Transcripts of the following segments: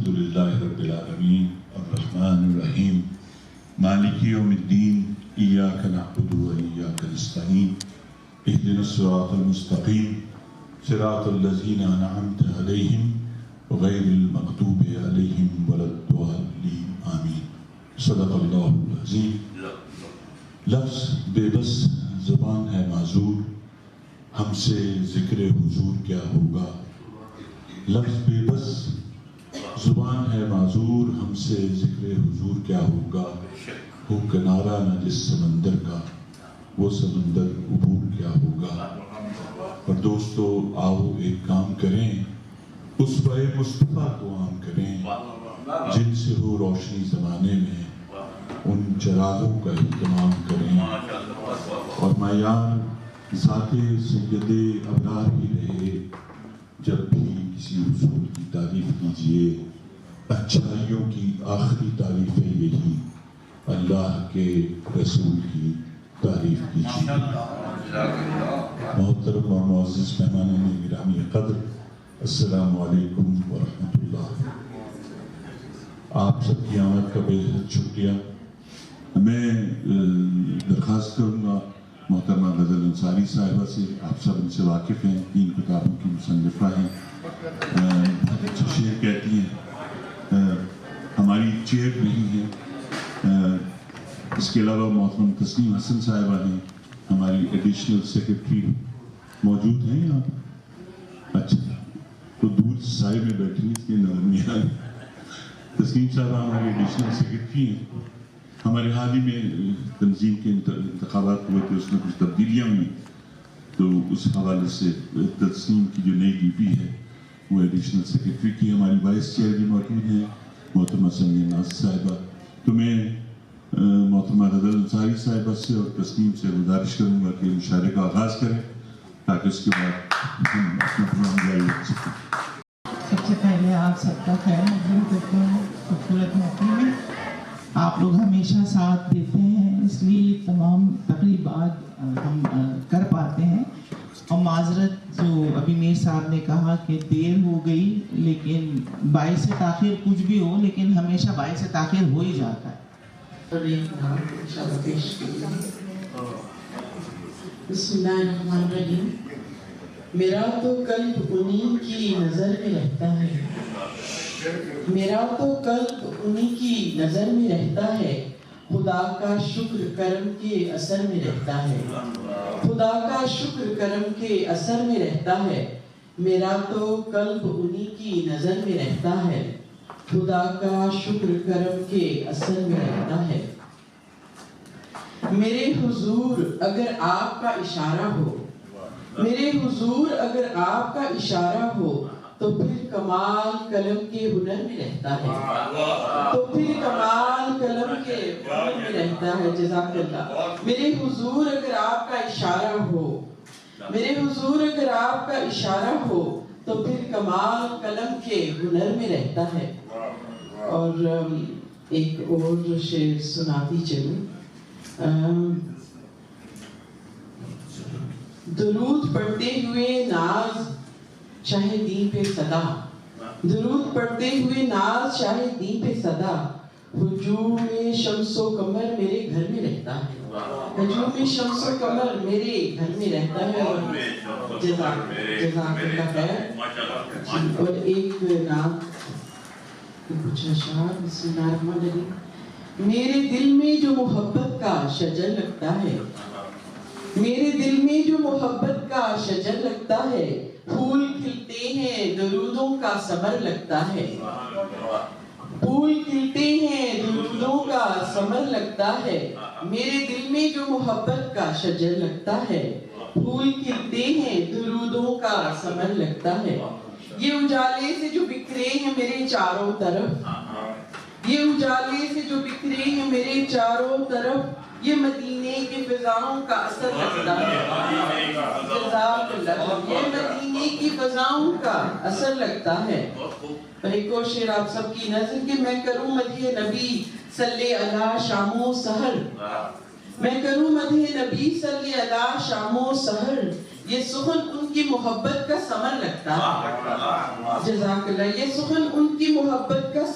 الحمدللہ رب العالمین الرحمن الرحیم مالک یوم الدین ایاک نعبد و ایاک نستعین اہدنا الصراط المستقیم صراط الذین انعمت علیہم غیر المغضوب علیہم ولا الضالین آمین۔ صدق اللہ العظیم۔ لفظ بے بس زبان ہے معذور، ہم سے ذکر حضور کیا ہوگا۔ لفظ بے بس زبان ہے معذور، ہم سے ذکر حضور کیا ہوگا۔ ہو کنارہ نہ جس سمندر کا، وہ سمندر عبور کیا ہوگا۔ اور دوستو آؤ ایک کام کریں، اسوہ مصطفیٰ کو عام کریں، جن سے ہو روشنی زمانے میں ان چراغوں کا اہتمام کریں، اور معیار ذات سید ابرار ہی رہے۔ جب بھی کسی رسول کی تعریف کیجئے، اچھائیوں کی آخری تعریف ہے یہی، اللہ کے رسول کی تعریف کیجئے۔ محترم اور معزز مہمانان گرامی قدر، السلام علیکم ورحمۃ اللہ۔ آپ سب کی آمد کا بے حد شکریہ۔ میں درخواست کروں گا محترمہ غزل انصاری صاحبہ سے، آپ سب ان سے واقف ہیں، 3 کتابوں کی مصنفہ ہیں، بہت اچھے شعر کہتی ہیں، ہماری چیئر نہیں ہے۔ اس کے علاوہ محترم تسنیم حسن صاحبہ ہیں، ہماری ایڈیشنل سیکرٹری موجود ہیں یہاں پر؟ اچھا، تو دور سائے میں بیٹھی اس کے نظر نہیں آ رہی۔ تسنیم صاحبہ ہماری ایڈیشنل سیکرٹری ہیں۔ ہمارے حال ہی میں تنظیم کے انتخابات ہوئے تھے، اس میں کچھ تبدیلیاں ہوئی، تو اس حوالے سے تسنیم کی جو نئی ڈی پی ہے وہ ایڈیشنل سیکرٹری کی۔ ہماری وائس چیئر بھی موجود ہیں محترمہ سمیہ ناز صاحبہ۔ تو میں محترمہ غزل انصاری صاحبہ سے اور تسنیم سے گزارش کروں گا کہ مشاعرے کا آغاز کریں تاکہ اس کے بعد ہم اپنا پروگرام جاری رکھ سکیں۔ سب سے پہلے آپ سب کا خیر مقدم کرتے ہیں خوبصورت محفل میں۔ آپ لوگ ہمیشہ ساتھ دیتے ہیں، اس لیے تمام تقریبات ہم کر پاتے ہیں۔ اور معذرت جو ابھی میر صاحب نے کہا کہ دیر ہو گئی، لیکن باعث تاخیر کچھ بھی ہو لیکن ہمیشہ باعث تاخیر ہو ہی جاتا ہے۔ بسم اللہ الرحمن الرحیم۔ میرا تو قلب انہی کی نظر میں رہتا ہے، میرا تو قلب انہی کی نظر میں رہتا ہے، خدا کا شکر کرم کے اثر میں رہتا ہے، خدا کا شکر کرم کے اثر میں رہتا ہے۔ میرا تو قلب انہی کی نظر میں رہتا ہے، خدا کا شکر کرم کے اثر میں رہتا ہے۔ میرے حضور اگر آپ کا اشارہ ہو، میرے حضور اگر آپ کا اشارہ ہو، تو پھر کمال قلم کے ہنر میں رہتا ہے، تو پھر کمال قلم کے ہنر میں رہتا ہے۔ جزاک اللہ۔ میرے حضور اگر آپ کا اشارہ ہو، میرے حضور اگر آپ کا اشارہ ہو، تو پھر کمال قلم کے ہنر میں رہتا ہے۔ اور ایک اور شعر سناتی چلوں۔ درود پڑھتے ہوئے ناز شاہ دین پہ صدا، درود پڑھتے ہوئے ناز شاہ دین پہ صدا، ہجوم شمس و قمر میرے گھر میں رہتا ہے، ہجوم شمس و قمر میرے گھر میں رہتا ہے۔ اور جزاک اللہ خیر۔ اور ایک نام کچھ اشعار، بسم اللہ الرحمن الرحیم۔ میرے دل میں جو محبت کا شجر لگتا ہے، میرے دل میں جو محبت کا شجر لگتا ہے، پھول کھلتے ہیں درودوں کا ثمر لگتا ہے، پھول کھلتے ہیں درودوں کا ثمر لگتا ہے۔ میرے دل میں جو محبت کا شجر لگتا ہے، پھول کھلتے ہیں درودوں کا ثمر لگتا ہے۔ یہ اجالے سے جو بکھرے ہیں میرے چاروں طرف، یہ اجالے سے جو بکھرے ہیں میرے چاروں طرف، یہ مدینے کی فضاؤں کا اثر لگتا ہے۔ جزاک اللہ۔ یہ مدینے کی فضاؤں کا اثر لگتا ہے۔ اور ایک اور شعر آپ سب کی نظر کہ میں کروں مدح نبی صلی اللہ شام و سحر، میں کروں مدح نبی صلی اللہ شام و سحر، یہ سخن ان کی محبت کا ثمر لگتا ہے۔ جزاک اللہ۔ یہ سخن ان کی محبت کا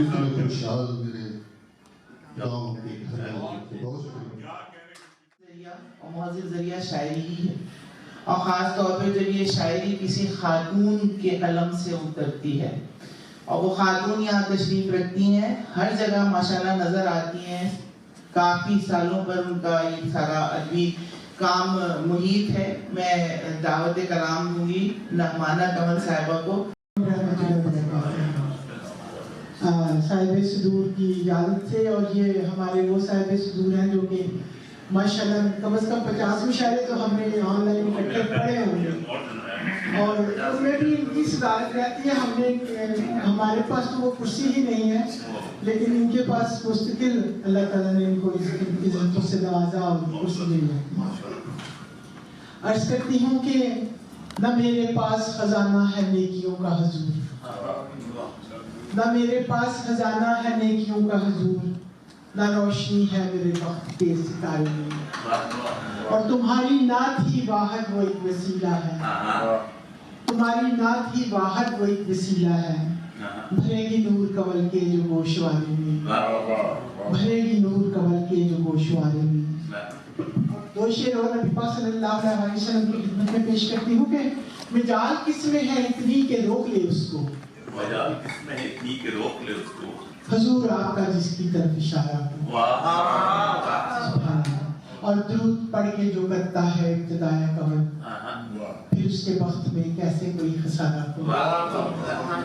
اتنے خوشحال میرے گاؤں کے گھر والے، بہت شکریہ۔ ذریعہ اور مہذب ذریعہ شاعری ہی ہے، اور خاص طور پہ جب یہ شاعری کسی خاتون کے قلم سے اترتی ہے، اور وہ خاتون یہاں تشریف رکھتی ہیں، ہر جگہ ماشاءاللہ نظر آتی ہیں، کافی سالوں پر ان کا یہ سارا ادبی کام محیط ہے۔ میں دعوت کلام دوں گی نعمانہ کمل صاحبہ کو۔ صاحب صدور کی اجازت سے، اور یہ ہمارے وہ صاحب صدور ہیں جو کہ ماشاءاللہ کم از کم 50 مشاعرے تو ہم نے آن لائن اکٹھے پڑھے ہوں گے، اور اس میں بھی ان کی صدارت رہتی ہے۔ ہم نے ہمارے پاس تو وہ کرسی ہی نہیں ہے، لیکن ان کے پاس مستقل اللہ تعالیٰ نے ان کو عزتوں سے نوازا اور کرسی دی ہے۔ عرض کرتی ہوں کہ نہ میرے پاس خزانہ ہے نیکیوں کا حضور، نہ میرے پاس خزانہ ہے نیکیوں کا حضور، نہ روشنی ہے میرے وقت کے ستارے میں، اور تمہاری نعت ہی واحد وہ ایک وسیلہ ہے، تمہاری نعت ہی واحد وہ ایک وسیلہ ہے، بھرے گی نور کول کے جو گوشوارے میں، بھرے گی نور کول کے جو گوشوارے میں۔ دو شعر اور نبی پاک صلی اللہ علیہ وسلم کی خدمت میں پیش کرتی ہوں کہ مجال کس میں ہے اتنی کہ روک لے اس کو، مجال کس میں ہے اتنی کہ روک لے اس کو، حضور آپ کا جس کی طرف اشارہ ہو، اور درود پڑھ کے جو کرتا ہے ابتدائے قمر، پھر اس کے وقت میں کیسے کوئی خسارہ ہو،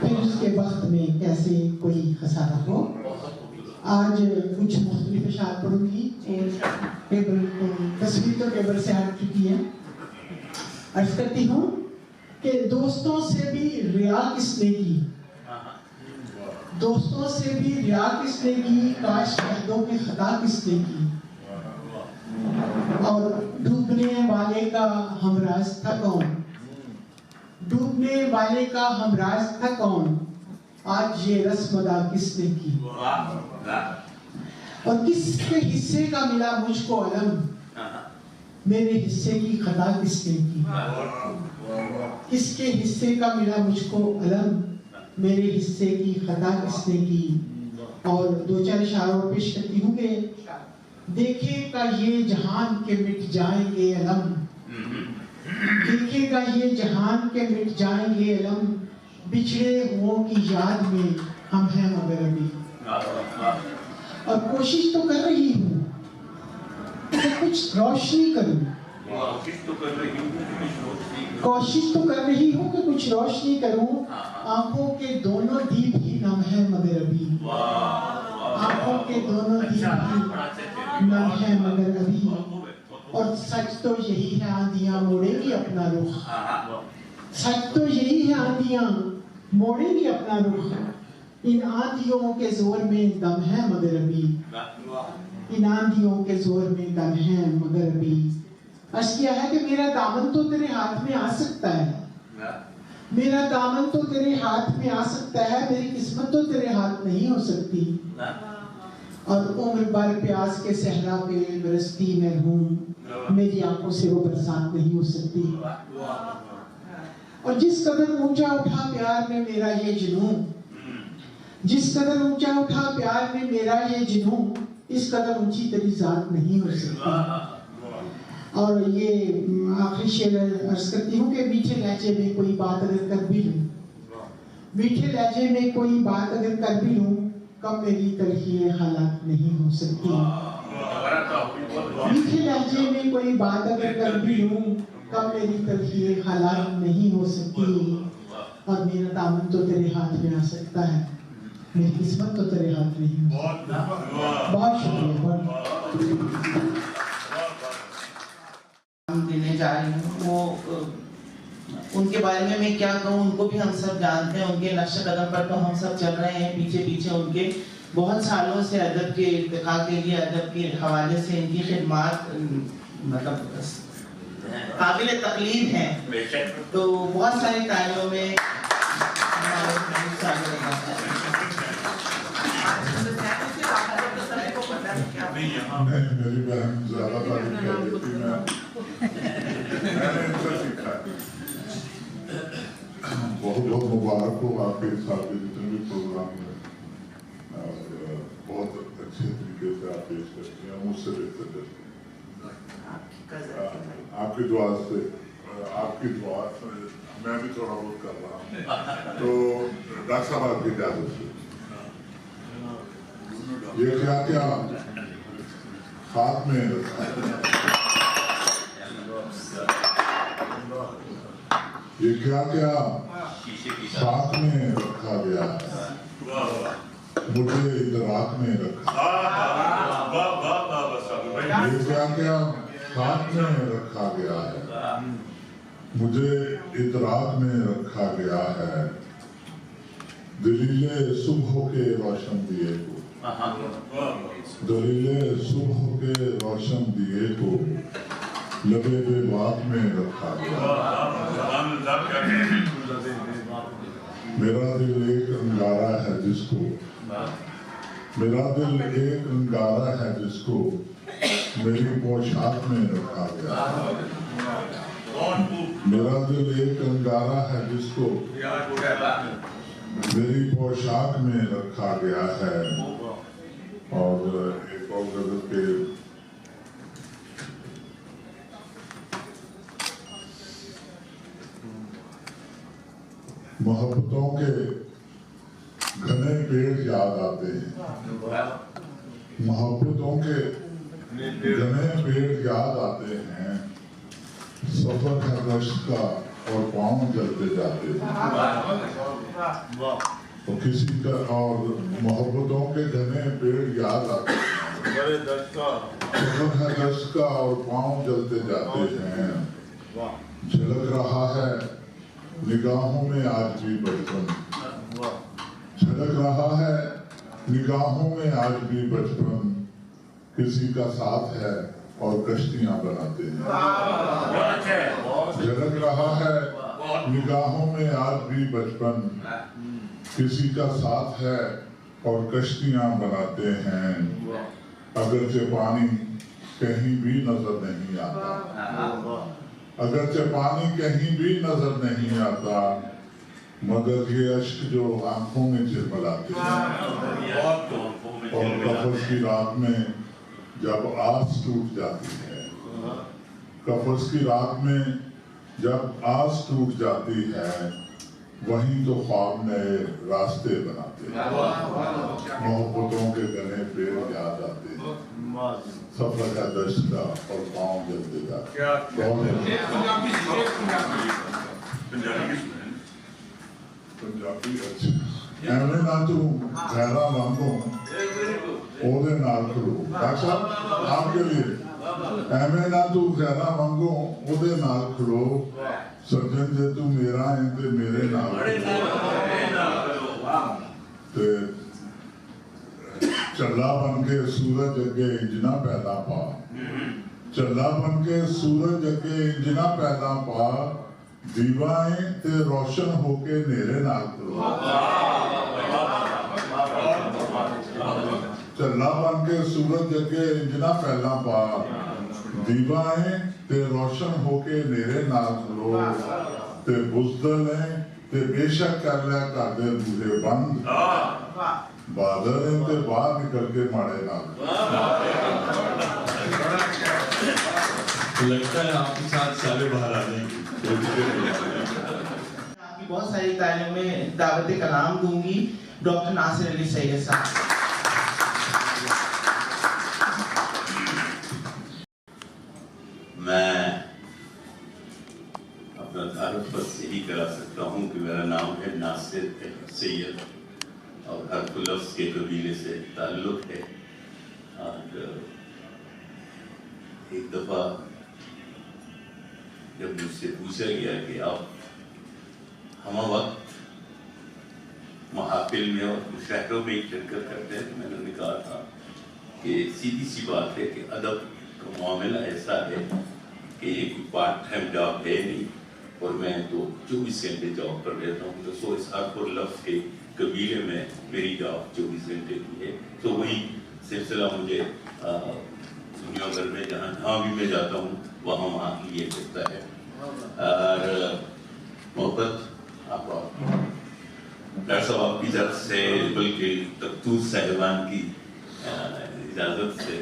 پھر اس کے وقت میں کیسے کوئی خسارہ ہو۔ آج کچھ مختلف اشعار پڑھوں گی، تصویر تو ٹیبل سے ہٹ چکی ہے۔ عرض کرتی ہوں کہ دوستوں سے بھی ریا کس نے کی، دوستوں سے بھی ریا کس نے کی، کاش عہدوں کی خطا کس نے کی، اور ڈوبنے والے کا ہمراز تھا کون، ڈوبنے والے کا ہمراز تھا کون، آج یہ رسم ادا کس نے کی، اور کس کے حصے کا ملا مجھ کو علم، میرے حصے کی خطا کس نے کی، کس کے حصے کا ملا مجھ کو علم، میرے حصے کی خطا کس نے کی۔ اور دو چار اشاروں پیش کرتی ہوں کہ دیکھے گا یہ جہان کے مٹ جائیں گے علم، دیکھے گا یہ جہان کے مٹ جائیں گے علم، بچھڑے ہوں کی یاد میں ہم ہیں مگر ابھی، اور کوشش تو کر رہی ہوں کہ کچھ روشنی کروں، کوشش تو کر رہی ہوں کہ کچھ روشنی کروں، آنکھوں کے دونوں دیپ ہی نم ہے مگر ابھی، آنکھوں کے دونوں دیپ ہی نم ہے مگر ابھی، اور سچ تو یہی ہے آندیاں موڑے گی اپنا رخ، سچ تو یہی ہے آندیاں موڑے گی اپنا رخ، ان آندھیوں کے زور میں دم ہے مگر ابھی، ان آندھیوں کے زور میں دم ہے مگر ابھی۔ عرض کیا ہے کہ میرا دامن تو تیرے ہاتھ میں آ سکتا ہے، میرا دامن تو تیرے ہاتھ میں آ سکتا ہے، میری قسمت تو تیرے ہاتھ نہیں ہو سکتی، اور عمر بھر پیاس کے صحرا پہ برستی محروم، میری آنکھوں سے وہ برسات نہیں ہو سکتی، اور جس قدر اونچا اٹھا پیار میں میرا یہ جنون، جس قدر اونچا اٹھا پیار میں میرا یہ جنون، اس قدر اونچی تیری ذات نہیں ہو سکتی۔ اور یہ آخری شعر عرض کرتی ہوں کہ میٹھے لہجے میں کوئی بات اگر کر بھی لوں، میٹھے لہجے میں کوئی بات اگر کر بھی لوں، کم میری تلخی حالات نہیں ہو سکتی، میٹھے لہجے میں کوئی بات اگر کر بھی لوں، کم میری تلخی حالات نہیں ہو سکتی، اور میرا دامن تو تیرے ہاتھ میں آ سکتا ہے، میری قسمت تو تیرے ہاتھ نہیں ہو سکتی۔ بہت شکریہ، بہت دینے جا رہی ہوں، وہ ان کے بارے میں کیا کہوں، ان کو بھی ہم سب جانتے ہیں، ان کے نقش قدم پر تو ہم سب چل رہے ہیں، پیچھے پیچھے ان کے بہت سالوں سے ادب کے ارتقاء کے لیے، ادب کے حوالے سے ان کی خدمات مطلب قابل تقلید ہیں، تو بہت ساری تالیوں میں میری بہن زیادہ تعریف کر دیتی، میں نے ان سے سیکھا ہے۔ بہت بہت مبارک ہو آپ کے ساتھ جتنے بھی پروگرام ہوئے، سے بہتر کرتے ہیں. آپ کی دعا سے میں بھی تھوڑا بہت کر رہا ہوں. تو ڈاکٹر صاحب آپ کی اجازت سے یہ کیا ہاتھ میں رکھا ہے, یہ کیا ساتھ میں رکھا گیا ہے, مجھے ادراک میں رکھا. یہ کیا ساتھ میں رکھا گیا ہے, مجھے ادراک میں رکھا گیا ہے. دلیل صبح کے روشن دیے کو, دلیل صبح کے روشن دیے کو لبے بے بات میں رکھا گیا. میرا دل ایک انگارہ ہے جس کو, میرا دل ایک انگارہ ہے جس کو میری پوشاک میں رکھا گیا. میرا دل ایک انگارہ ہے جس کو میری پوشاک میں رکھا گیا ہے. اور ایک اور غزل کے محبتوں کے گھنے پیڑ یاد آتے ہیں, محبتوں کے گھنے پیڑ یاد آتے ہیں. سفر ہے رشت کا اور پاؤں جلتے جاتے ہیں. تو کسی کا اور محبتوں کے گھنے پیڑ یاد آتے ہیں. سفر ہے رشت کا اور پاؤں جلتے جاتے ہیں. جھلک رہا ہے نگاہوں میں آج بھی بچپن, جھلک رہا ہے نگاہوں میں آج بھی بچپن. کسی کا ساتھ ہے اور کشتیاں بناتے ہیں. جھلک رہا ہے نگاہوں میں آج بھی بچپن. کسی کا ساتھ ہے اور کشتیاں بناتے ہیں. اگرچہ پانی کہیں بھی نظر نہیں آتا, اگرچہ پانی کہیں بھی نظر نہیں آتا, مگر یہ اشک جو آنکھوں میں چلملاتے ہیں. اور قفس کی رات میں جب آس ٹوٹ جاتی ہے, قفس کی رات میں جب آس ٹوٹ جاتی ہے, وہیں تو خواب نئے راستے بناتے ہیں. محبتوں کے گھنے پیڑ یاد آتے ہیں. سفر کا دشت کا اور پاؤں جلتے جاتے. پنجابی اچھا. ایویں نہ تو گہرا مانگو اودے نال کھلو. ڈاکٹر صاحب آپ کے لیے ایویں نہ تو گہرا مانگو اودے نال کھلو. سجن جے تو میرا ہے تے میرے نال تے چلا بن کے سورج اگے انجنا پیدا پا. چلا بن کے سورج اگے انجنا پیدا پا. دیوائیں تے روشن ہو کے نیرے نال کھلو. چلا بن کے سورج اگے انجنا پیدا پا. دیوائیں تے روشن ہو کے نیرے نال کھلو. تے بزدل ہیں تے بے شک کر لیا کر دے بوہے بند. بادل ہیں تے باہر نکل کے ماڑے نال. لگتا ہے آپ کے ساتھ سارے باہر آ جائیں گے. آپ کی بہت ساری تعلیم میں دعوت کلام دوں گی. ڈاکٹر ناصر علی سید صاحب. میں اپنا تعارف بس یہی کرا سکتا ہوں کہ میرا نام ہے ناصر سید اور ہر لفظ کے قبیلے سے تعلق ہے. اور ایک دفعہ جب مجھ سے پوچھا گیا کہ آپ ہم وقت محافل میں اور مشاعروں میں شرکت کرتے ہیں, تو میں نے کہا تھا کہ سیدھی سی بات ہے کہ ادب کا معاملہ ایسا ہے کہ یہ کوئی پارٹ ٹائم جاب ہے نہیں, اور میں تو 24 گھنٹے جاب پر رہتا ہوں. تو سو اسحاق اور لفظ کے قبیلے میں میری جاب 24 گھنٹے کی ہے. تو وہی سلسلہ مجھے دنیا بھر میں جہاں بھی میں جاتا ہوں وہاں لیے کرتا ہے. اور محبت آپ ڈاکٹر صاحب آپ کی طرف سے بلکہ تختوس صاحبان کی اجازت سے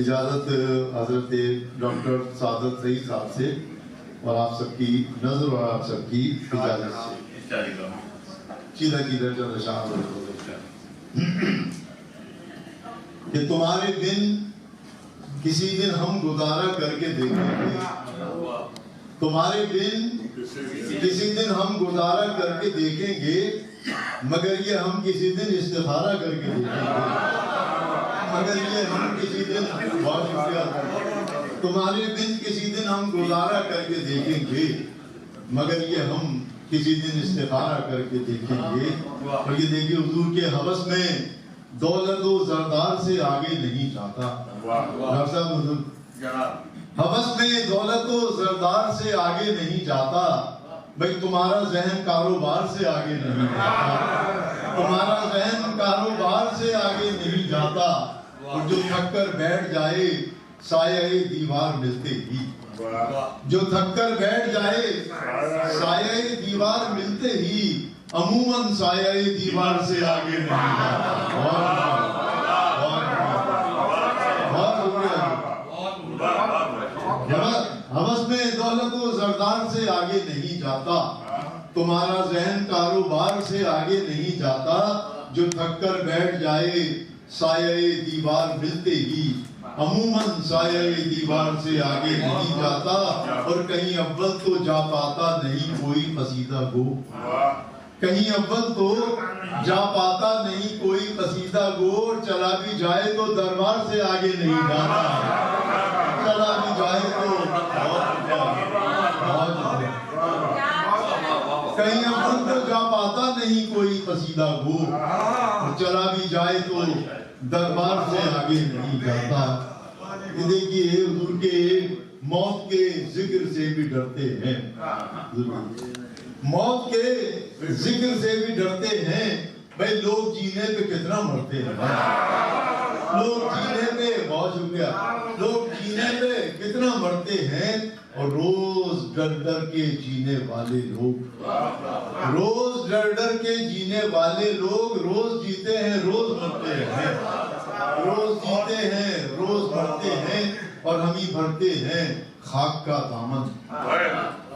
اجازت حضرت ڈاکٹر سعادت سعید صاحب سے اور آپ سب کی نظر اور آپ سب کی اجازت سے سیدھا کی درجہ نشان کہ تمہارے دن کسی دن ہم گزارا کر کے دیکھیں گے، تمہارے دن کسی دن ہم گزارا کر کے دیکھیں گے، مگر یہ ہم کسی دن استخارہ کر کے دیکھیں گے، مگر یہ ہم کسی دن تمہارے دن کسی دن ہم گزارا کر کے دیکھیں گے، مگر یہ ہم کسی دن استخارہ کر کے دیکھیں گے۔ اور یہ دیکھیے حضور کے حوث میں دولت و زردار سے آگے نہیں جاتا، ڈاکٹر صاحب حضور حوث میں دولت و زردار سے آگے نہیں جاتا، بھائی تمہارا ذہن کاروبار سے آگے نہیں جاتا، تمہارا ذہن کاروبار سے آگے نہیں جاتا، اور جو تھک کر بیٹھ جائے سایہ دیوار ملتے ہی، جو تھک کر بیٹھ جائے سایہ دیوار ملتے ہی عموماً سایہ دیوار سے آگے نہیں جاتا۔ حوث میں دولت و زردار سے آگے نہیں جاتا، تمہارا ذہن کاروبار سے آگے نہیں جاتا، جو تھک کر بیٹھ جائے سایہ دیوار ملتے ہی عموماً سایہ دیوار سے آگے نہیں جاتا، اور کہیں اول تو جا پاتا نہیں کوئی قصیدہ گو، کہیں اول تو جا پاتا نہیں کوئی قصیدہ گو، اور چلا بھی جائے تو دربار سے آگے نہیں جاتا، چلا بھی جائے تو کہیں اول تو جا پاتا نہیں کوئی قصیدہ گو، اور چلا بھی جائے تو دربار سے آگے نہیں جاتا۔ یہ دیکھیے حضور کے موت کے ذکر سے بھی ڈرتے ہیں، موت کے ذکر سے بھی ڈرتے ہیں، بھائی لوگ جینے پہ کتنا مرتے ہیں، لوگ جینے پہ بہت شکریہ، لوگ جینے پہ کتنا مرتے ہیں، اور روز ڈر ڈر کے جینے والے لوگ، روز ڈر ڈر کے جینے والے لوگ روز جیتے ہیں روز مرتے ہیں، روز جیتے ہیں روز مرتے ہیں، اور ہم ہی بھرتے ہیں خاک کا دامن،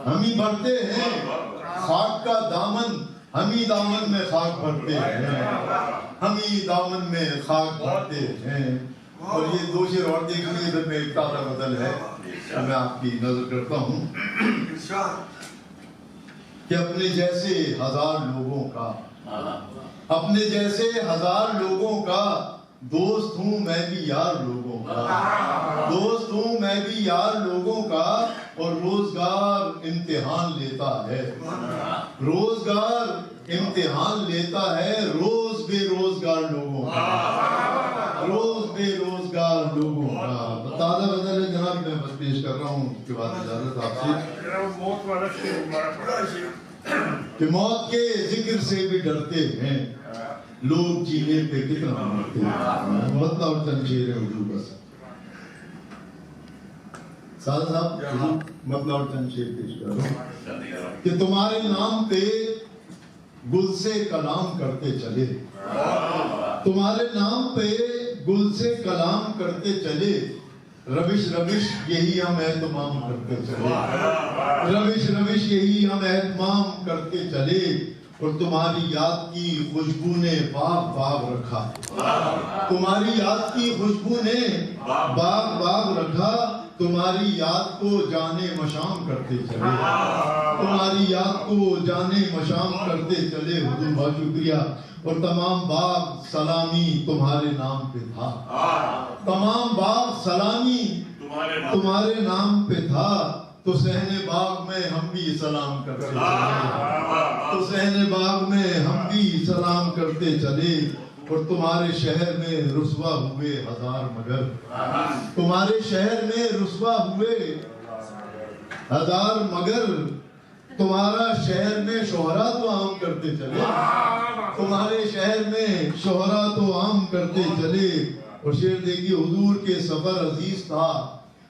ہم ہی بھرتے ہیں خاک کا دامن، ہم ہی دامن میں خاک بھرتے ہیں، ہم ہی دامن میں خاک بھرتے ہیں۔ اور یہ دو شعر اور دیکھ لیے، ادھر میں ایک تازہ غزل ہے، میں آپ کی نظر کرتا ہوں کہ اپنے جیسے ہزار لوگوں کا، اپنے جیسے ہزار لوگوں کا دوست ہوں میں بھی یار لوگوں کا، دوست ہوں میں بھی یار لوگوں کا، اور روزگار امتحان لیتا ہے، روزگار امتحان لیتا ہے روز بے روزگار لوگوں کا، روز بے روزگار لوگوں کا۔ تازہ غزل ہے جناب، میں بس پیش کر رہا ہوں، اس کے بعد اجازت آپ سے، کہ موت کے ذکر سے بھی ڈرتے ہیں، لوگ جینے پہ کتنا مرتے ہیں۔ مطلع اور چند شعر ہے حضور بس، سادہ صاحب مطلع اور چند شعر پیش کر رہا ہوں کہ تمہارے نام پہ گل سے کلام کرتے چلے، تمہارے نام پہ گل سے کلام کرتے چلے، روش روش یہی ہم اہتمام کرتے چلے، روش روش یہی ہم اہتمام کرتے چلے، اور تمہاری یاد کی خوشبو نے باغ باغ رکھا، تمہاری یاد کی خوشبو نے باغ باغ رکھا، تمہاری یاد کو جانے مشام کرتے چلے، تمہاری یاد کو جانے مشام کرتے چلے۔ حضور بہت شکریہ۔ اور تمام باغ سلامی تمہارے نام پہ تھا، تمام باغ سلامی تمہارے نام پہ تھا، تو صحن باغ میں ہم بھی سلام کرتے چلے، تو صحن باغ میں ہم بھی سلام کرتے چلے، اور تمہارے شہر میں رسوا ہوئے ہزار مگر، تمہارے شہر میں رسوا ہوئے ہزار مگر، تمہارا شہر میں شہرا تو عام کرتے چلے، تمہارے شہر میں شہرا تو عام کرتے چلے۔ اور شعر دیکھیے، حضور کے سفر عزیز تھا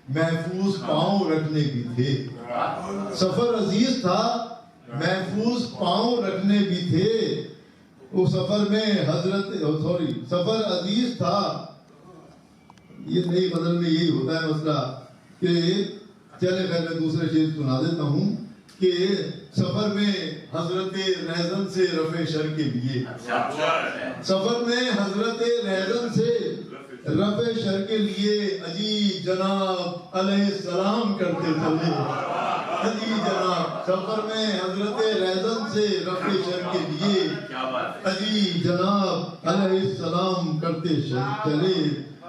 محفوظ پاؤں رکھنے بھی تھے، سفر عزیز تھا محفوظ پاؤں رکھنے بھی تھے، وہ سفر میں سفر عزیز تھا یہ نئی غزل میں یہی ہوتا ہے مسئلہ کہ چلے خیر میں دوسرے شعر سنا دیتا ہوں کہ سفر میں حضرت رہزن سے رفع شر کے لیے، سفر میں حضرت رہزن سے رفع شر کے لیے اجی جناب علیہ السلام کرتے چلے، اجی جناب سفر میں حضرت رہزن سے رفع شر کے لیے اجی جناب علیہ السلام کرتے چلے۔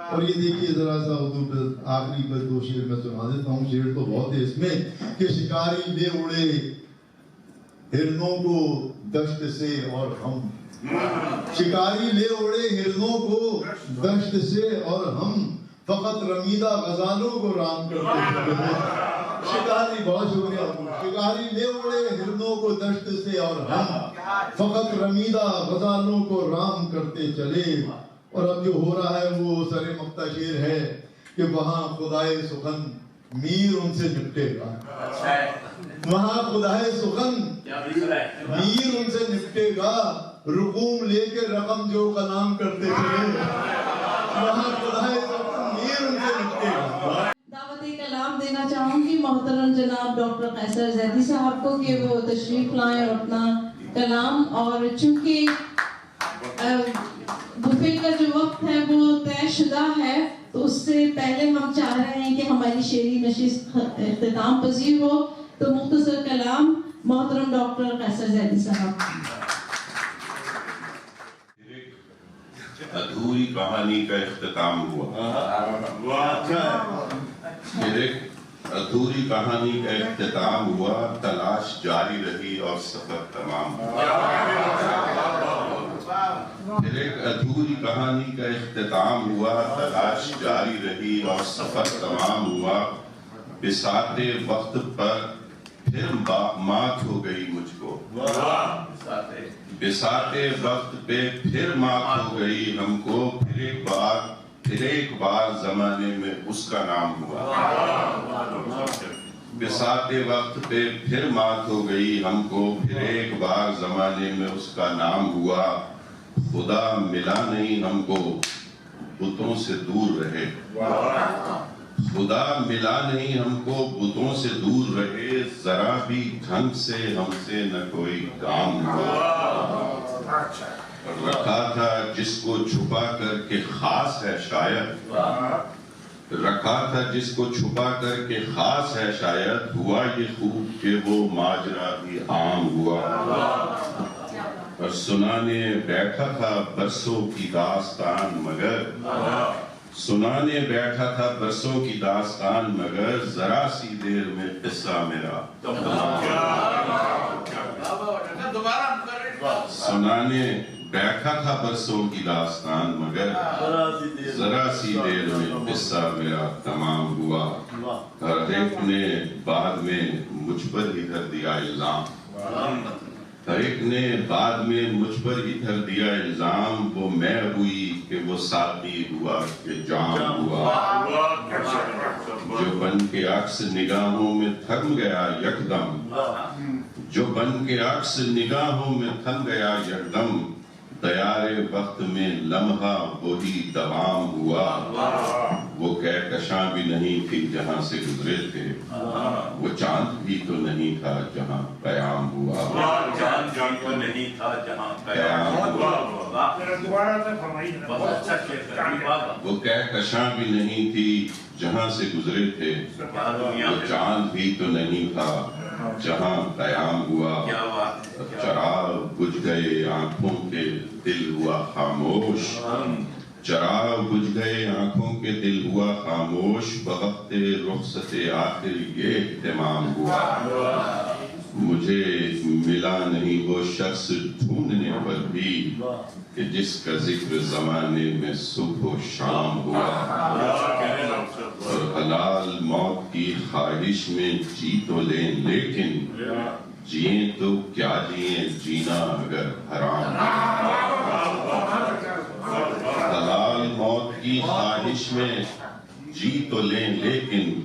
اور یہ دیکھیے ذرا سا اردو پہ آخری پر دو شعر میں سنا دیتا ہوں، شعر تو بہت ہے اس میں کہ شکاری لے اڑے ہرنوں کو دشت سے اور ہم، شکاری لے اڑے ہرنوں کو دشت سے اور ہم فقط رمیدہ غزالوں کو رام کرتے چلے۔ شکاری، بہت شکریہ، شکاری لے اڑے ہرنوں کو دشت سے اور ہم فقط رمیدہ غزالوں کو رام کرتے چلے۔ اور اب جو ہو رہا ہے وہ سر مقطع شعر ہے کہ وہاں خدائے سخن میر ان سے نپٹے گا، وہاں خدائے سخن میر ان سے نپٹے گا، رقوم لے کے رقم جو کلام کرتے چلے، وہاں خدائے سخن میر ان سے نپٹے گا۔ دعوت کلام دینا چاہوں گی محترم جناب ڈاکٹر قیصر زیدی صاحب کو کہ وہ تشریف لائیں اور اپنا کلام، اور چونکہ بفے کا جو وقت ہے وہ طے شدہ ہے تو اس سے پہلے ہم چاہ رہے ہیں کہ ہماری شعری نشست اختتام پذیر ہو، تو مختصر کلام محترم ڈاکٹر قیصر زیدی صاحب۔ ادھوری کہانی کا اختتام ہوا، پھر ایک ادھوری کہانی کا اختتام ہوا، تلاش جاری رہی اور سفر تمام ہوا۔ پھر ایک ادھوری کہانی کا اختتام ہوا، تلاش جاری رہی اور سفر تمام ہوا، بساط وقت پر پھر مات ہو گئی مجھ کو، بساط وقت پہ پھر مات ہو گئی ہم کو، پھر ایک بار زمانے میں اس کا نام ہوا، بساط وقت پہ پھر مات ہو گئی ہم کو، پھر ایک بار زمانے میں اس کا نام ہوا، خدا ملا نہیں ہم کو بتوں سے دور رہے، خدا ملا نہیں ہم کو بتوں سے دور رہے، ذرا بھی ڈھنگ سے ہم سے نہ کوئی کام ہوا، رکھا تھا جس کو چھپا کر کے خاص ہے شاید، رکھا تھا جس کو چھپا کر کے خاص ہے شاید، ہوا یہ خوب کہ وہ ماجرا بھی عام ہوا، اور سنانے بیٹھا تھا برسوں کی داستان مگر، سنانے بیٹھا تھا برسوں کی داستان مگر، ذرا سی دیر میں قصہ میرا سنانے بیٹھا تھا برسوں کی داستان مگر، ذرا سی دیر میں قصہ میرا تمام ہوا، ہر ایک نے بعد میں مجھ پر ہی دھر دیا الزام، ہر ایک نے بعد میں مجھ پر ہی دھر دیا الزام، وہ میں ہوئی کہ وہ ساقی ہوا کہ جام ہوا، جو بن کے عکس نگاہوں میں تھم گیا یکدم، جو بن کے عکس نگاہوں میں تھم گیا یکدم، دیار وقت میں لمحہ وہی دوام ہوا، وہ کہکشاں بھی نہیں تھی جہاں سے گزرے تھے، وہ چاند بھی تو نہیں تھا جہاں قیام ہوا، چاند تو نہیں تھا جہاں قیام ہوا، وہ کہکشاں بھی نہیں تھی جہاں سے گزرے تھے، وہ چاند بھی تو نہیں تھا جہاں قیام ہوا، چراغ بجھ گئے آنکھوں کے دل ہوا خاموش، چراغ بجھ گئے آنکھوں کے دل ہوا خاموش، بوقت رخصت آخر یہ اہتمام ہوا، مجھے ملا نہیں وہ شخص ڈھونڈنے پر بھی کہ جس کا ذکر زمانے میں صبح و شام ہوا، اور حلال موت کی خواہش میں جی تو لیں لیکن جئیں تو کیا جئیں جینا اگر حرام حلال موت کی خواہش میں جی تو لیں لیکن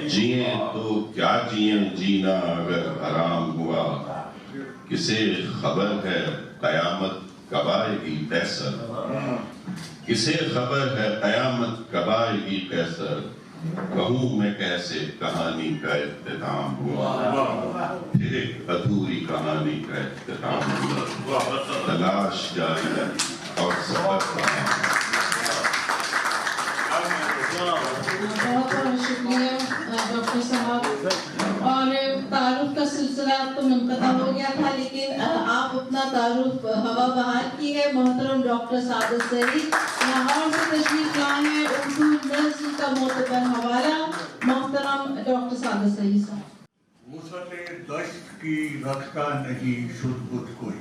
جئیں تو کیا جئیں جینا اگر حرام ہوا، کسے خبر ہے قیامت کب آئے گی قیصر، کسے خبر ہے قیامت کب آئے گی قیصر، کہوں میں کیسے کہانی کا اختتام ہوا، پھر ایک ادھوری کہانی کا اختتام ہوا، تلاش جاری ہے اور سفر کہاں۔ بہت بہت شکریہ ڈاکٹر صاحب، اور تعارف کا سلسلہ تو منقطع ہو گیا تھا، لیکن آپ اپنا تعارف ہوا بہار کی ہے۔ محترم ڈاکٹر سعادت سعید لاہور سے تشریف لائے ہیں، اردو نظم کا معتبر حوالہ محترم ڈاکٹر سعادت سعید صاحب۔ وسعت دشت کی رکھتا نہیں شد بت کوئی،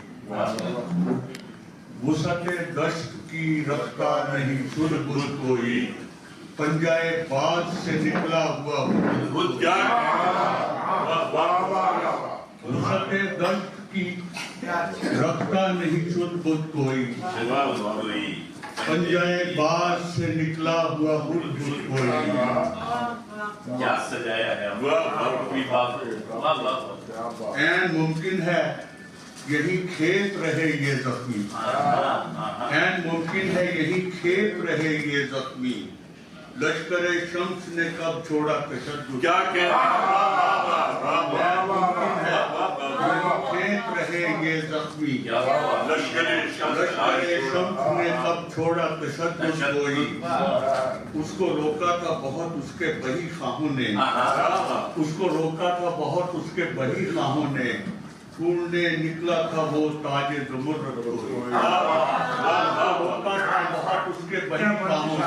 وسعت دشت کی رکھتا نہیں شد بت کوئی، پنجائے باز سے نکلا ہوا ہدہد کیا ہے، وسعت دشت کی رکھتا نہیں شد بت کوئی، پنجائے باز سے نکلا ہوا ہدہد کوئی، کیا سجایا ہے، این ممکن ہے یہی کھیت رہے یہ زخمی، این ممکن ہے یہی کھیت رہے یہ زخمی، لشکر شمس نے کب چھوڑا تشدد، کیا کہہ کھیت رہے یہ زخمی، لشکر شمس نے کب چھوڑا تشدد کوئی، اس کو روکا تھا بہت اس کے بہی خواہوں نے، اس کو روکا تھا بہت اس کے بہی خواہوں نے، ڈھونڈنے نکلا تھا وہ تاج زمرد کوئی، روکا تھا بہت اس کے بہی خواہوں نے،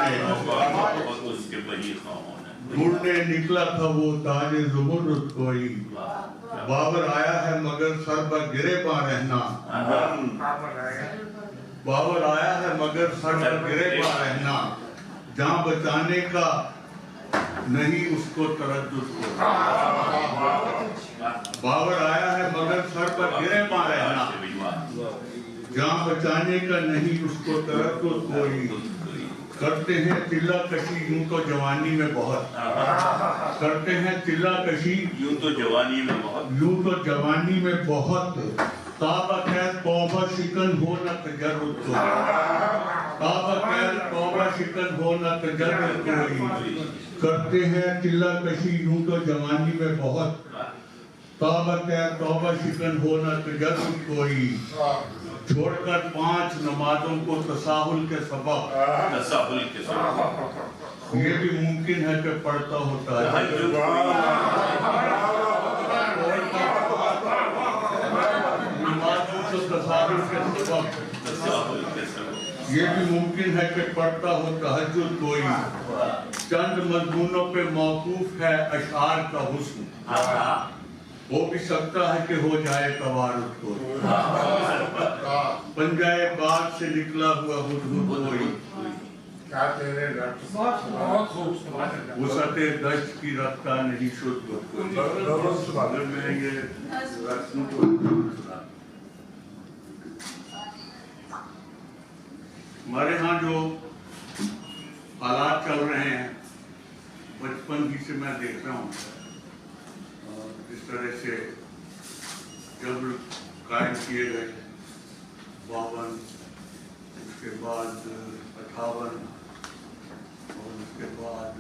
ڈھونڈنے نکلا تھا وہ تاج زمرد کوئی، بابر آیا ہے مگر سر پر گرے پا رہنا، بابر آیا ہے مگر سر پر گرے پا رہنا، جہاں بچانے کا نہیں اس کو تردد کو، بابر آیا ہے مگر سر پر گرے پا رہنا، جہاں بچانے کا نہیں اس کو تردد کوئی، کرتے ہیں تلہ کشی یوں تو جوانی میں بہت، کرتے ہیں تلہ کشی یوں تو جوانی میں بہت، یوں تو جوانی میں بہت، تابہ قید توبہ شکن ہو نہ تجرد کوئی، تابہ قید توبہ شکن ہو نہ تجرد کوئی، کرتے ہیں تلہ کشی یوں تو جوانی میں بہت، تابہ قید توبہ شکن ہو نہ تجرد کوئی، چھوڑ کر 5 نمازوں کو تساہل کے سبب، تساہل کے سبب، یہ بھی ممکن ہے کہ پڑھتا ہوتا ہے، نمازوں کو تساہل کے سبب، یہ بھی ممکن ہے کہ پڑھتا ہو تہجد کوئی، چند مضمونوں پہ موقوف ہے اشعار کا حسن، ہو بھی سکتا ہے کہ ہو جائے توارد کوئی، پنجائے باز سے نکلا ہوا ہدہد کوئی، وسعت دشت کی رکھتا نہیں شد بت کوئی۔ میں یہ رسم کو ہمارے ہاں جو حالات چل رہے ہیں بچپن ہی سے میں دیکھ رہا ہوں، جس طرح سے جبر قائم کیے گئے 52، اس کے بعد 58، اور اس کے بعد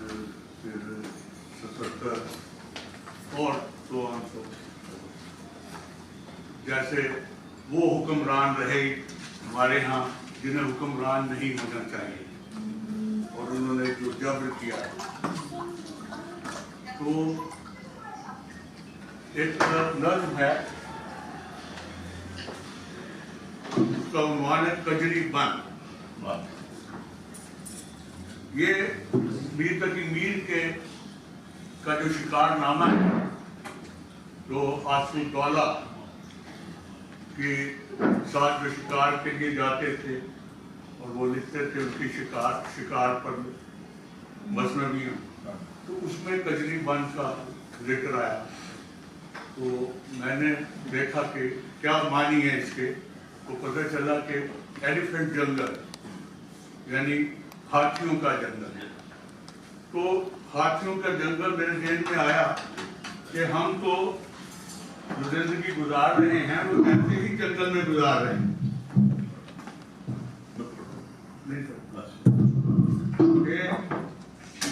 پھر 77 اور تو جیسے وہ حکمران رہے ہمارے ہاں جنہیں حکمران نہیں ہونا چاہیے، اور انہوں نے جو جبر کیا، تو ایک نظم ہے اس کا عنوان ہے کجری بند، یہ میر تقی میر کے کا جو شکار نامہ ہے، جو آسف الدولہ کے ساتھ جو شکار کے لیے جاتے تھے اور وہ لکھتے تھے ان کی شکار پر مثنویاں، تو اس میں کجری بند کا ذکر آیا، تو میں نے دیکھا کہ کیا معنی ہے اس کے، تو پتہ چلا کہ ایلیفنٹ جنگل یعنی ہاتھیوں کا جنگل ہے، تو ہاتھیوں کا جنگل میرے ذہن میں آیا کہ ہم تو جو زندگی گزار رہے ہیں وہ ایسے ہی جنگل میں گزار رہے ہیں،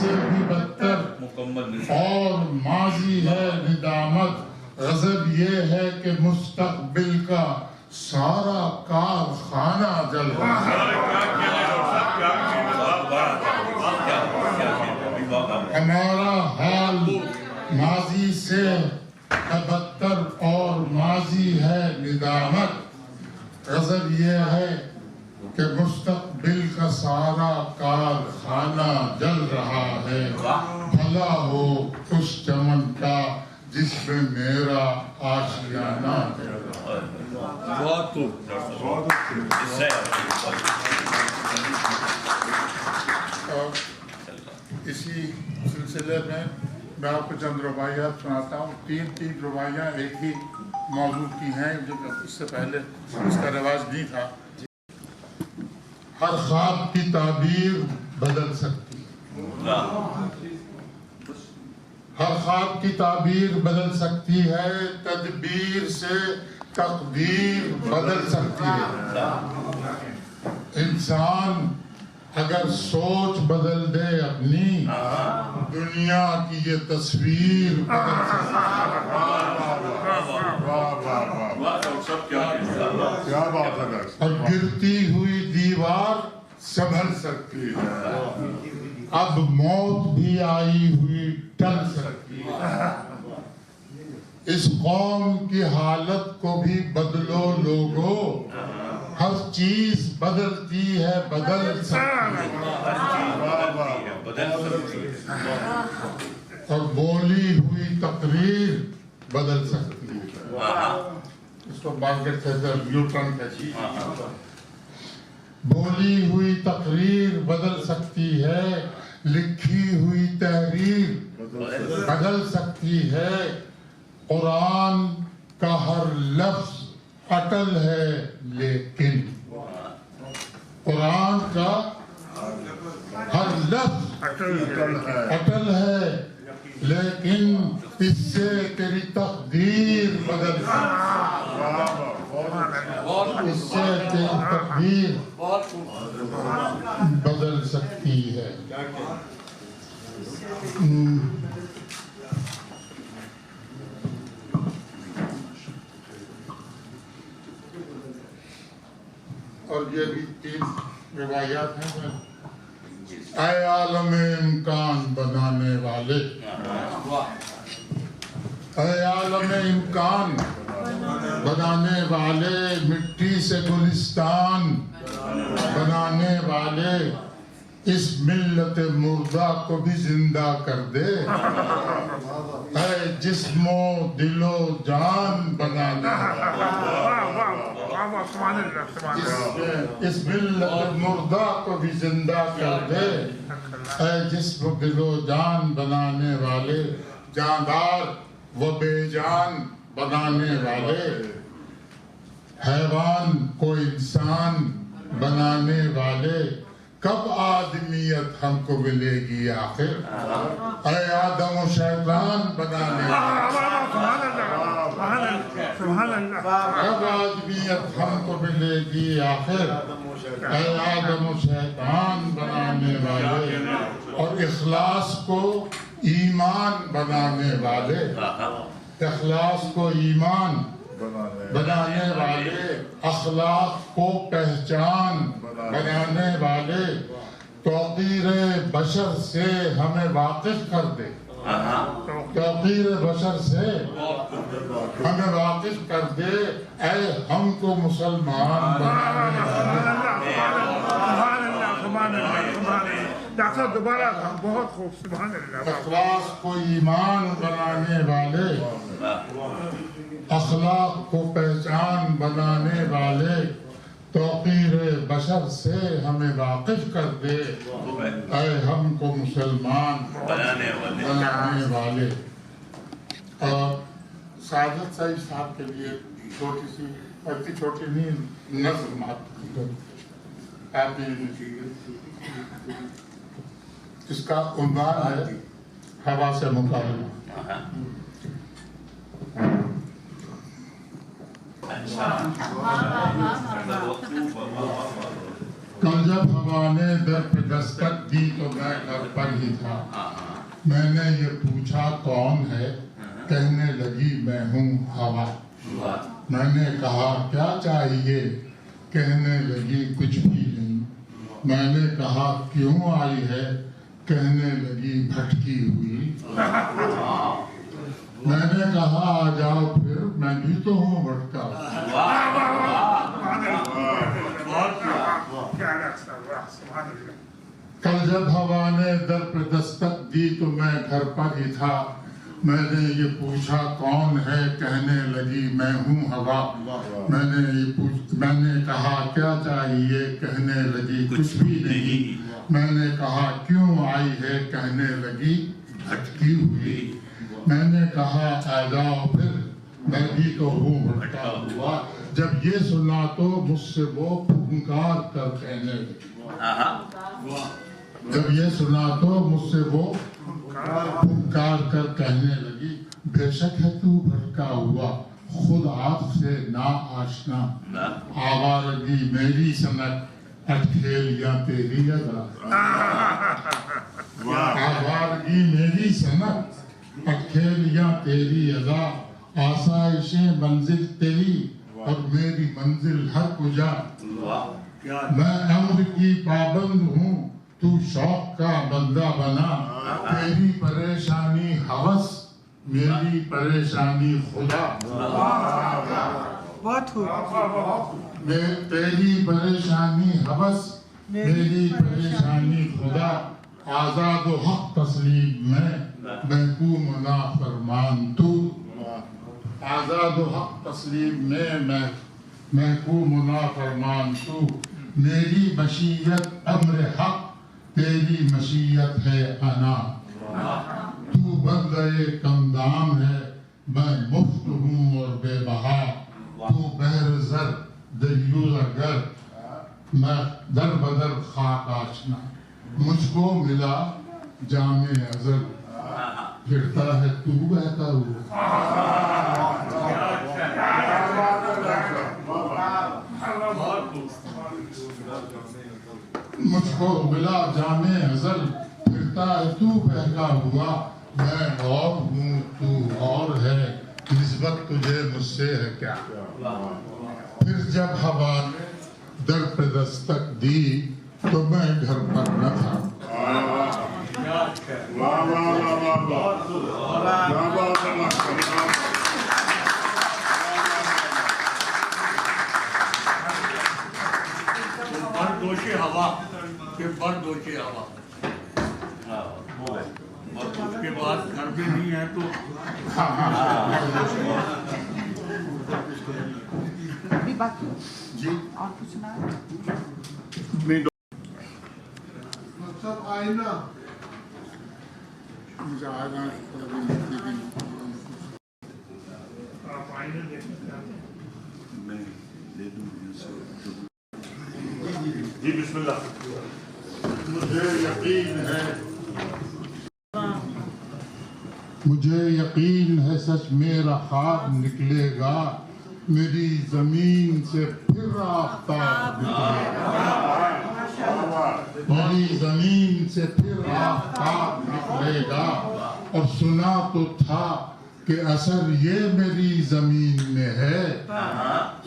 سے بھی بدتر اور ماضی ہے ندامت، غضب یہ ہے کہ مستقبل کا سارا کارخانہ جل رہا ہے۔ ہمارا حال ماضی سے بدتر اور ماضی ہے ندامت، غضب یہ ہے کہ مستقبل کا سارا کارخانہ جل رہا ہے۔ بھلا ہو اس چمن کا جس میں میرا آشیانہ ہے۔ بہت خوب۔ اسی سلسلے میں آپ کو چند رباعیات سناتا ہوں۔ تین رباعیاں ایک ہی موضوع کی ہیں، جو اس سے پہلے اس کا رواج نہیں تھا۔ ہر خواب کی تعبیر بدل سکتی، ہر خواب کی تعبیر بدل سکتی ہے، تدبیر سے تقدیر بدل سکتی ہے۔ انسان اگر سوچ بدل دے اپنی، دنیا کی یہ تصویر بدل سکتی ہے، اور گرتی ہوئی دیوار سنبھل سکتی ہے، اب موت بھی آئی ہوئی ٹل سکتی ہے۔ اس قوم کی حالت کو بھی بدلو لوگو، ہر چیز بدلتی ہے، بدل سکتی ہے، اور بولی ہوئی تقریر بدل سکتی ہے۔ اس کو مارکیٹ سے یو ٹرن کہتی ہے۔ بولی ہوئی تقریر بدل سکتی ہے، لکھی ہوئی تحریر بدل سکتی ہے، قرآن کا ہر لفظ اٹل ہے لیکن، قرآن کا ہر لفظ اٹل ہے لیکن اس سے تیری تقدیر بدل سکتی ہے، اس سے تیری تقدیر بدل سکتی ہے۔ اور یہ بھی تین روایات ہیں۔ اے عالم امکان بنانے والے، اے عالم امکان بنانے والے، مٹی سے گلستان بنانے والے، اس ملت مردہ کو بھی زندہ کر دے، اے جسم و دل و جان بنانے والے، اس ملت مردہ کو بھی زندہ کر دے، اے جسم و دل و جان بنانے والے، جاندار و بے جان بنانے والے، حیوان کو انسان بنانے والے، کب آدمیت ہم کو ملے گی آخر، اے آدم و شیطان بنانے والے، کب آدمیت ہم کو ملے گی آخر، اے آدم و شیطان بنانے والے، اور اخلاص کو ایمان بنانے والے، اخلاص کو ایمان بنانے والے، اخلاق کو پہچان بنانے والے، توقیر بشر سے ہمیں واقف کر دے، توقیر بشر سے ہمیں واقف کر دے، اے ہم کو مسلمان بنانے والے، ڈاکٹر دوبارہ بہت خوب، سبحان اللہ، اخلاص کو ایمان بنانے والے، اخلاق کو پہچان بنانے والے، توقیر بشر سے ہمیں واقف کر دے، اے ہم کو مسلمان بنانے والے۔ اور سعادت صاحب کے لیے چھوٹی سی، اتنی چھوٹی نہیں، نظم آپ اس کا عنوان ہے ہوا سے مقابلہ۔ کل جب ہوا نے در پہ دستک دی تو میں گھر پر ہی تھا، میں نے یہ پوچھا کون ہے، کہنے لگی میں ہوں ہوا۔ میں نے کہا کیا چاہیے، کہنے لگی کچھ بھی نہیں۔ میں نے کہا کیوں آئی ہے، کہنے لگی بھٹکی ہوئی۔ میں نے کہا آ جاؤ پھر، میں بھی تو ہوں بھٹکا۔ کل جب ہوا نے در پہ دستک دی تو میں گھر پر ہی تھا، میں نے یہ پوچھا کون ہے، کہنے لگی میں ہوں ہوا۔ میں نے کہا کیا چاہیے، کہنے لگی کچھ بھی نہیں۔ میں نے کہا کیوں آئی ہے، کہنے لگی بھٹکی ہوئی۔ میں نے کہا آ جاؤ پھر، میں بھی تو ہوں بھٹکا ہوا۔ جب یہ سنا تو مجھ سے وہ پھنکار کر کہنے لگی، جب یہ سنا تو مجھ سے وہ پھنکار کر کہنے لگی، بے شک ہے تو بھٹکا ہوا، خود آپ سے نا آشنا، آوارگی میری سنت، اٹکھیلیاں تیری ادا۔ آوارگی میری سنت، اٹکھیلیاں تیری ادا، آسائش منزل تیری اور میری منزل ہر کجا۔ میں امر کی پابند ہوں، تو شوق کا بندہ بنا، تیری پریشانی ہوس، میری پریشانی خدا۔ تیری پریشانی ہوس، میری پریشانی خدا، آزاد و حق تسلیم میں، محکوم و نافرمان تو۔ آزاد و حق تسلیم میں، محکوم و نافرمان تو۔ میری مشیت امر حق، تیری مشیت ہے انا۔ تو بندے کم دام ہے، میں مفت ہوں اور بے بہا۔ تو بحر زر دریوزہ گر، میں در بدر خاک آشنا۔ مجھ کو ملا جام ازل، پھرتا ہے تو بہتا ہوا۔ مجھ کو ملا جام ازل، پھرتا ہے تو بہتا ہوا۔ میں اور ہوں تو اور ہے، نسبت تجھے مجھ سے ہے کیا۔ پھر جب ہوا نے در پہ دستک دی تو میں گھر پر نہ تھا۔ بردوشی ہوا کہ بردوشی ہوا، اس کے بعد گھر بھی نہیں ہے تو جی اور کچھ نہ مطلب آئینہ مجھے آنا آپ آئینے دیکھنا چاہتے ہیں؟ میں دے دوں جی بسم اللہ۔ مجھے یقین ہے سچ میرا خواب نکلے گا، میری زمین سے پھر آفتاب نکلے گا، میری زمین سے پھر آفتاب نکلے گا۔ اور سنا تو تھا کہ اثر یہ میری زمین میں ہے،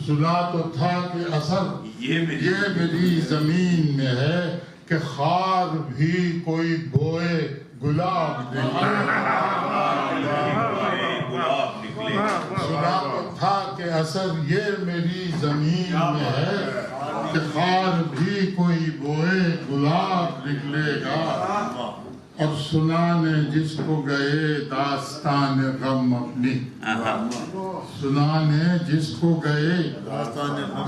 سنا تو تھا کہ اثر یہ میری زمین میں ہے، کہ خار بھی کوئی بوئے گلاب نکلے۔ سنا تو تھا کہ اثر یہ میری زمین میں ہے، کہ خار بھی کوئی بوئے گلاب نکلے گا۔ اور سنانے جس کو گئے داستان غم اپنی، سنانے جس کو گئے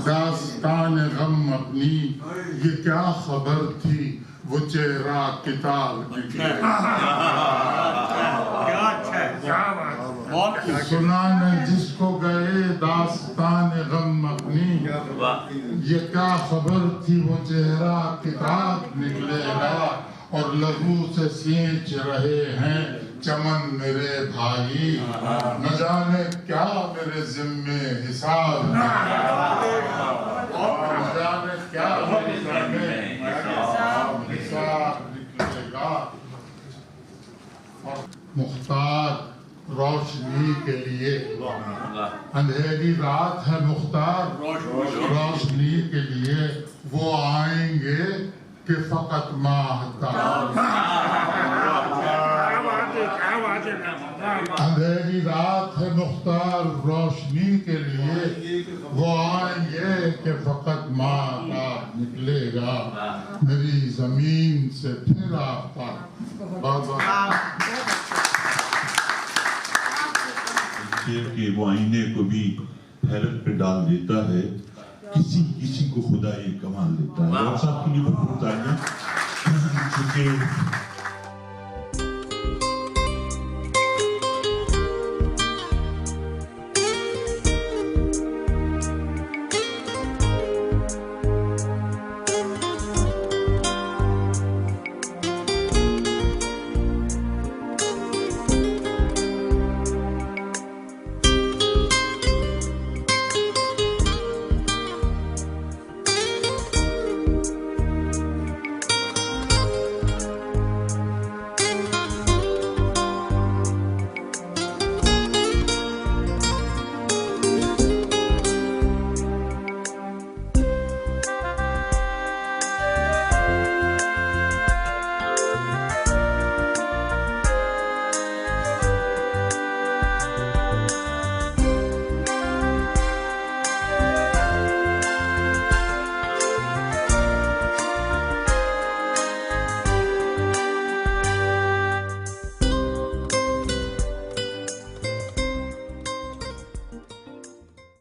داستان غم اپنی، یہ کیا خبر تھی وہ چہرہ کتاب نکلے۔ سنانے جس کو گئے داستان غم اپنی، یہ کیا خبر تھی وہ چہرہ کتاب نکلے گا۔ اور لہو سے سینچ رہے ہیں چمن میرے بھائی، نہ جانے کیا میرے ذمے حساب، نہ جانے کیا میرے ذمے روشنی کے لیے اندھیری رات ہے مختار روشنی کے لیے وہ آئیں گے کہ فقط ماہتاب اندھیری رات ہے مختار روشنی کے لیے وہ آئیں گے کہ فقط ماہتاب نکلے گا میری زمین سے پھر آفتاب بہت بہت کہ وہ آئینے کو بھی حیرت پہ ڈال دیتا ہے کسی کسی کو خدا یہ کمال دیتا ہے اور صاحب کی یہ بہت تالیاں چونکہ